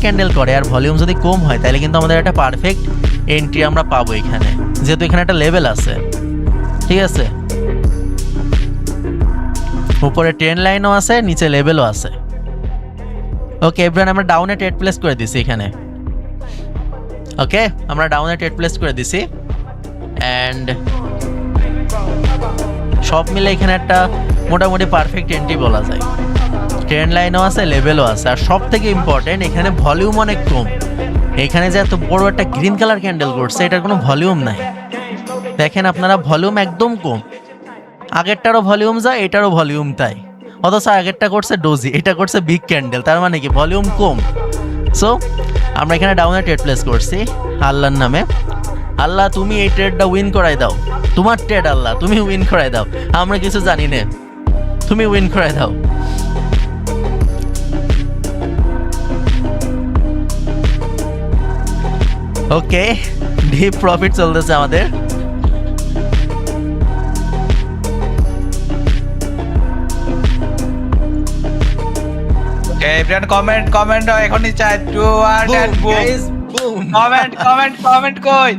Candle করে আর volume যদি কম হয় তাহলে কিন্তু আমাদের একটা পারফেক্ট এন্ট্রি আমরা পাবো এখানে, যেহেতু এখানে একটা লেভেল আছে। ঠিক আছে, উপরে ট্রেন লাইনও আছে, নিচে লেভেলও আছে। ওকে এভরিওয়ান, আমরা ডাউনে ট্রেড প্লেস করে দিছি এখানে। ওকে, আমরা ডাউনে ট্রেড প্লেস করে দিছি অ্যান্ড সব মিলে এখানে একটা মোটামুটি পারফেক্ট এন্ট্রি বলা যায়। ট্রেন লাইনও আছে, লেভেলও আছে, আর সব থেকে ইম্পর্টেন্ট এখানে ভলিউম অনেক কম। এখানে যে এত বড় একটা গ্রিন কালার ক্যান্ডেল করছে, এটার কোনো ভলিউম নাই। দেখেন আপনারা, ভলিউম একদম কম। আগেরটারও ভলিউম যা, এটারও ভলিউম তাই, অথচ আগেরটা করছে ডোজি, এটা করছে বিগ ক্যান্ডেল, তার মানে কি ভলিউম কম। সো আমরা এখানে ডাউনে ট্রেড প্লেস করছি আল্লাহর নামে। আল্লাহ তুমি এই ট্রেডটা উইন করাই দাও, তোমার ট্রেড আল্লাহ, তুমি উইন করাই দাও, আমরা কিছু জানি না, তুমি উইন করাই দাও। ওকে, ডিপ প্রফিট চলতেছে আমাদের। Okay, everyone comment এখনই চাই 2 and boom. Guys, boom. Comment কই